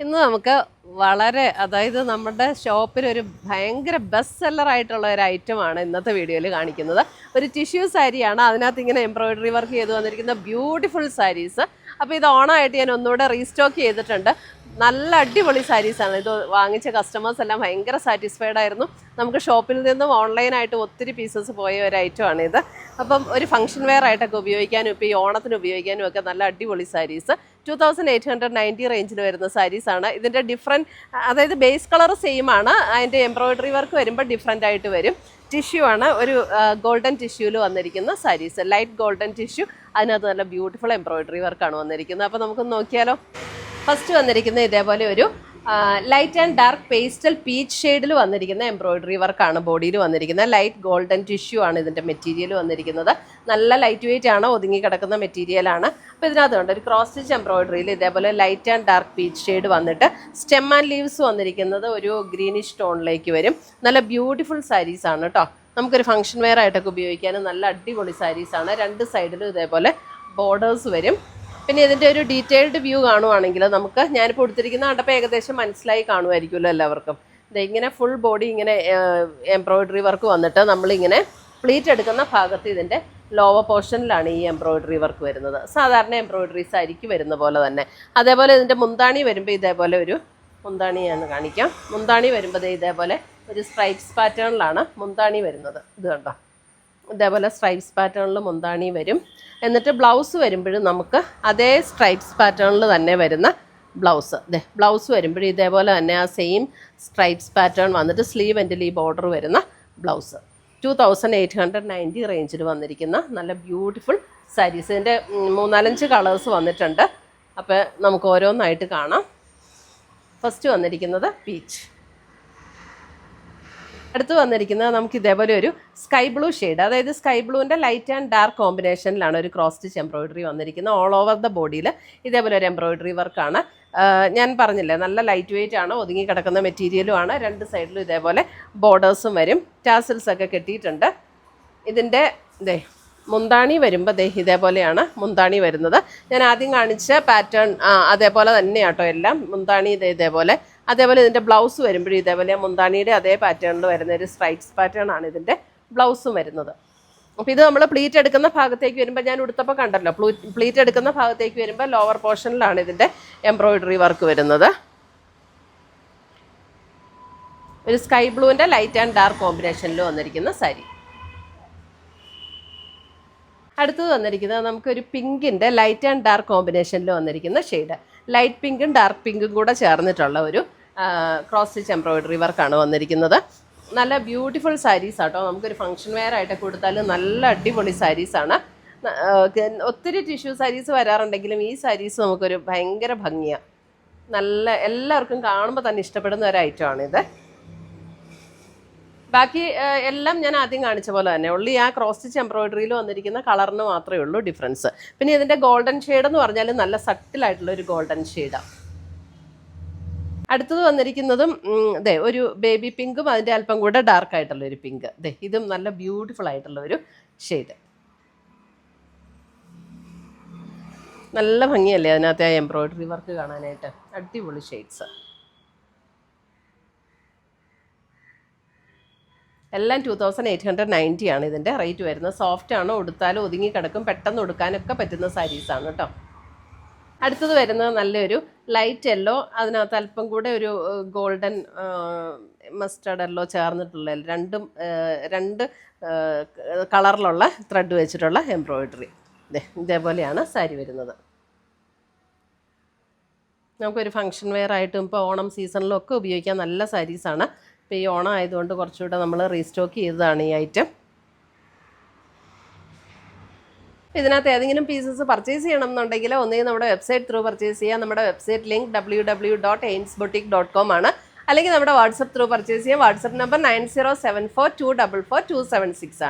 ഇന്ന് നമുക്ക് വളരെ അതായത് നമ്മുടെ ഷോപ്പിലൊരു ഭയങ്കര ബെസ്റ്റ് സെല്ലറായിട്ടുള്ള ഒരു ഐറ്റമാണ് ഇന്നത്തെ വീഡിയോയിൽ കാണിക്കുന്നത്. ഒരു ടിഷ്യൂ സാരിയാണ്, അതിനകത്ത് ഇങ്ങനെ എംബ്രോയിഡറി വർക്ക് ചെയ്ത് വന്നിരിക്കുന്ന ബ്യൂട്ടിഫുൾ സാരീസ്. അപ്പോൾ ഇത് ഓണമായിട്ട് ഞാൻ ഒന്നുകൂടെ റീസ്റ്റോക്ക് ചെയ്തിട്ടുണ്ട്. നല്ല അടിപൊളി സാരീസാണ്. ഇത് വാങ്ങിച്ച കസ്റ്റമേഴ്സ് എല്ലാം ഭയങ്കര സാറ്റിസ്ഫൈഡ് ആയിരുന്നു. നമുക്ക് ഷോപ്പിൽ നിന്നും ഓൺലൈനായിട്ട് ഒത്തിരി പീസസ് പോയ ഒരു ഐറ്റമാണ് ഇത്. അപ്പം ഒരു ഫംഗ്ഷൻ വെയർ ആയിട്ടൊക്കെ ഉപയോഗിക്കാനും ഇപ്പോൾ ഈ ഓണത്തിന് ഉപയോഗിക്കാനും ഒക്കെ നല്ല അടിപൊളി സാരീസ് 2890 റേഞ്ചിൽ വരുന്ന സാരീസാണ്. ഇതിൻ്റെ ഡിഫറെൻറ്റ് അതായത് ബേസ് കളർ സെയിം ആണ്, അതിൻ്റെ എംബ്രോയിഡറി വർക്ക് വരുമ്പോൾ ഡിഫറെൻ്റ് ആയിട്ട് വരും. ടിഷ്യൂ ആണ്, ഒരു ഗോൾഡൻ ടിഷ്യൂവിൽ വന്നിരിക്കുന്ന സാരീസ്, ലൈറ്റ് ഗോൾഡൻ ടിഷ്യൂ. അതിനകത്ത് നല്ല ബ്യൂട്ടിഫുൾ എംബ്രോയിഡറി വർക്കാണ് വന്നിരിക്കുന്നത്. അപ്പോൾ നമുക്കൊന്ന് നോക്കിയാലോ. ഫസ്റ്റ് വന്നിരിക്കുന്നത് ഇതേപോലെ ഒരു light and dark pastel peach ഷെയ്ഡിൽ വന്നിരിക്കുന്ന എംബ്രോയിഡറി വർക്കാണ് ബോഡിയിൽ വന്നിരിക്കുന്നത്. ലൈറ്റ് ഗോൾഡൻ ടിഷ്യൂ ആണ് ഇതിൻ്റെ മെറ്റീരിയൽ വന്നിരിക്കുന്നത്. നല്ല ലൈറ്റ് വെയിറ്റ് ആണ്, ഒതുങ്ങി കിടക്കുന്ന മെറ്റീരിയലാണ്. അപ്പോൾ ഇതിനകത്ത് ഉണ്ട് ഒരു ക്രോസ് സ്റ്റിച്ച് എംബ്രോയിഡറിയിൽ ഇതേപോലെ light and dark peach shade വന്നിട്ട് സ്റ്റെം ആൻഡ് ലീവ്സ് വന്നിരിക്കുന്നത് ഒരു ഗ്രീനിഷ് ടോണിലേക്ക് വരും. നല്ല ബ്യൂട്ടിഫുൾ സാരീസാണ് കേട്ടോ. നമുക്കൊരു ഫംഗ്ഷൻ വെയർ ആയിട്ടൊക്കെ ഉപയോഗിക്കാനും നല്ല അടിപൊളി സാരീസാണ്. രണ്ട് സൈഡിലും ഇതേപോലെ ബോർഡേഴ്സ് വരും. പിന്നെ ഇതിൻ്റെ ഒരു ഡീറ്റെയിൽഡ് വ്യൂ കാണുവാണെങ്കിൽ നമുക്ക് ഞാനിപ്പോൾ കൊടുത്തിരിക്കുന്ന കണ്ടപ്പോൾ ഏകദേശം മനസ്സിലായി കാണുമായിരിക്കുമല്ലോ എല്ലാവർക്കും. ഇങ്ങനെ ഫുൾ ബോഡി ഇങ്ങനെ എംബ്രോയിഡറി വർക്ക് വന്നിട്ട് നമ്മളിങ്ങനെ പ്ലീറ്റ് എടുക്കുന്ന ഭാഗത്ത് ഇതിൻ്റെ ലോവർ പോർഷനിലാണ് ഈ എംബ്രോയിഡറി വർക്ക് വരുന്നത്. സാധാരണ എംബ്രോയിഡറി സാരിക്ക് വരുന്ന പോലെ തന്നെ. അതേപോലെ ഇതിൻ്റെ മുന്താണി വരുമ്പോൾ ഇതേപോലെ ഒരു മുന്താണി ഞാൻ കാണിക്കാം. മുന്താണി വരുമ്പോൾ ഇതേപോലെ ഒരു സ്ട്രൈപ്സ് പാറ്റേണിലാണ് മുന്താണി വരുന്നത്. ഇത് കണ്ടോ, ഇതേപോലെ സ്ട്രൈപ്സ് പാറ്റേണിൽ മുന്താണി വരും. എന്നിട്ട് ബ്ലൗസ് വരുമ്പോഴും നമുക്ക് അതേ സ്ട്രൈപ്സ് പാറ്റേണിൽ തന്നെ വരുന്ന ബ്ലൗസ്. ബ്ലൗസ് വരുമ്പോഴും ഇതേപോലെ തന്നെ ആ സെയിം സ്ട്രൈപ്സ് പാറ്റേൺ വന്നിട്ട് സ്ലീവ് എൻഡിൽ ഈ ബോർഡർ വരുന്ന ബ്ലൗസ്. 2890 റേഞ്ചിൽ വന്നിരിക്കുന്ന നല്ല ബ്യൂട്ടിഫുൾ സാരീസ്. ഇതിൻ്റെ 3-4 കളേഴ്സ് വന്നിട്ടുണ്ട്. അപ്പോൾ നമുക്ക് ഓരോന്നായിട്ട് കാണാം. ഫസ്റ്റ് വന്നിരിക്കുന്നത് പീച്ച്. അടുത്ത് വന്നിരിക്കുന്നത് നമുക്ക് ഇതേപോലെ ഒരു സ്കൈ ബ്ലൂ ഷെയ്ഡ്, അതായത് സ്കൈ ബ്ലൂവിൻ്റെ ലൈറ്റ് ആൻഡ് ഡാർക്ക് കോമ്പിനേഷനിലാണ് ഒരു ക്രോസ് സ്റ്റിച്ച് എംബ്രോയിഡറി വന്നിരിക്കുന്നത്. ഓൾ ഓവർ ദ ബോഡിയിൽ ഇതേപോലെ ഒരു എംബ്രോയിഡറി വർക്കാണ്. ഞാൻ പറഞ്ഞില്ലേ, നല്ല ലൈറ്റ് വെയിറ്റ് ആണ്, ഒതുങ്ങി കിടക്കുന്ന മെറ്റീരിയലും ആണ്. രണ്ട് സൈഡിലും ഇതേപോലെ ബോർഡേഴ്സും വരും. ടാസിൽസ് ഒക്കെ കെട്ടിയിട്ടുണ്ട്. ഇതിൻ്റെ മുന്താണി വരുമ്പോൾ ഇതേപോലെയാണ് മുന്താണി വരുന്നത്. ഞാൻ ആദ്യം കാണിച്ച പാറ്റേൺ അതേപോലെ തന്നെയാട്ടോ എല്ലാം. മുന്താണി ഇതേപോലെ. അതേപോലെ ഇതിൻ്റെ ബ്ലൗസ് വരുമ്പോഴും ഇതേപോലെ മുന്താണിയുടെ അതേ പാറ്റേണിൽ വരുന്ന ഒരു സ്ട്രൈപ്സ് പാറ്റേൺ ആണ് ഇതിൻ്റെ ബ്ലൗസും വരുന്നത്. അപ്പോൾ ഇത് നമ്മൾ പ്ലീറ്റ് എടുക്കുന്ന ഭാഗത്തേക്ക് വരുമ്പോൾ ഞാൻ ഉടുത്തപ്പോൾ കണ്ടല്ലോ, പ്ലീറ്റ് എടുക്കുന്ന ഭാഗത്തേക്ക് വരുമ്പോൾ ലോവർ പോർഷനിലാണ് ഇതിൻ്റെ എംബ്രോയിഡറി വർക്ക് വരുന്നത്. ഒരു സ്കൈ ബ്ലൂവിൻ്റെ ലൈറ്റ് ആൻഡ് ഡാർക്ക് കോമ്പിനേഷനിൽ വന്നിരിക്കുന്ന സാരി. അടുത്തത് വന്നിരിക്കുന്നത് നമുക്കൊരു പിങ്കിൻ്റെ ലൈറ്റ് ആൻഡ് ഡാർക്ക് കോമ്പിനേഷനിൽ വന്നിരിക്കുന്ന ഷെയ്ഡ്. ലൈറ്റ് പിങ്കും ഡാർക്ക് പിങ്കും കൂടെ ചേർന്നിട്ടുള്ള ഒരു ക്രോസ് സ്റ്റിച്ച് എംബ്രോയിഡറി വർക്കാണ് വന്നിരിക്കുന്നത്. നല്ല ബ്യൂട്ടിഫുൾ സാരീസ് ആട്ടോ. നമുക്കൊരു ഫംഗ്ഷൻ വെയർ ആയിട്ടൊക്കെ കൊടുത്താൽ നല്ല അടിപൊളി സാരീസാണ്. ഒത്തിരി ടിഷ്യൂ സാരീസ് വരാറുണ്ടെങ്കിലും ഈ സാരീസ് നമുക്കൊരു ഭയങ്കര ഭംഗിയാണ്. നല്ല എല്ലാവർക്കും കാണുമ്പോൾ തന്നെ ഇഷ്ടപ്പെടുന്ന ഒരു ഐറ്റമാണിത്. ബാക്കി എല്ലാം ഞാൻ ആദ്യം കാണിച്ച പോലെ തന്നെ ഉള്ളി. ആ ക്രോസ് സ്റ്റിച്ച് എംബ്രോയിഡറിയിൽ വന്നിരിക്കുന്ന കളറിന് മാത്രമേ ഉള്ളൂ ഡിഫറൻസ്. പിന്നെ ഇതിൻ്റെ ഗോൾഡൻ ഷെയ്ഡ് എന്ന് പറഞ്ഞാൽ നല്ല സട്ടിലായിട്ടുള്ള ഒരു ഗോൾഡൻ ഷെയ്ഡാണ്. അടുത്തത് വന്നിരിക്കുന്നതും ഒരു ബേബി പിങ്കും അതിൻ്റെ അല്പം കൂടെ ഡാർക്ക് ആയിട്ടുള്ള ഒരു പിങ്ക്. ഇതും നല്ല ബ്യൂട്ടിഫുൾ ആയിട്ടുള്ള ഒരു ഷെയ്ഡ്. നല്ല ഭംഗിയല്ലേ അതിനകത്ത് ആ എംബ്രോയിഡറി വർക്ക് കാണാനായിട്ട്. അടിപൊളി ഷെയ്ഡ്സ് എല്ലാം 2890 ആണ് ഇതിൻ്റെ റേറ്റ് വരുന്നത്. സോഫ്റ്റ് ആണ്, ഉടുത്താലും ഒതുങ്ങി കിടക്കും, പെട്ടെന്ന് ഉടുക്കാനൊക്കെ പറ്റുന്ന സാരീസാണ് കേട്ടോ. അടുത്തത് വരുന്നത് നല്ലൊരു ലൈറ്റ് യെല്ലോ, അതിനകത്ത് അല്പം കൂടെ ഒരു ഗോൾഡൻ മസ്റ്റേർഡ് യെല്ലോ ചേർന്നിട്ടുള്ള രണ്ട് കളറിലുള്ള ത്രെഡ് വെച്ചിട്ടുള്ള എംബ്രോയിഡറി. ഇതേപോലെയാണ് സാരി വരുന്നത്. നമുക്കൊരു ഫംഗ്ഷൻ വെയർ ആയിട്ടും ഇപ്പോൾ ഓണം സീസണിലൊക്കെ ഉപയോഗിക്കാൻ നല്ല സാരീസാണ്. ഇപ്പോൾ ഈ ഓണം ആയതുകൊണ്ട് കുറച്ചുകൂടെ നമ്മൾ റീസ്റ്റോക്ക് ചെയ്തതാണ് ഈ ഐറ്റം. ഇതിനകത്ത് ഏതെങ്കിലും പീസസ് പർച്ചേസ് ചെയ്യണം എന്നുണ്ടെങ്കിൽ ഒന്നുകിൽ നമ്മുടെ വെബ്സൈറ്റ് ത്രൂ പർച്ചേസ് ചെയ്യാം. നമ്മുടെ വെബ്സൈറ്റ് ലിങ്ക് www.ainsboutique.com ആണ്. അല്ലെങ്കിൽ നമ്മുടെ വാട്സപ്പ് ത്രൂ പർച്ചേസ് ചെയ്യാം. വാട്സപ്പ് നമ്പർ 9074244276 ആണ്.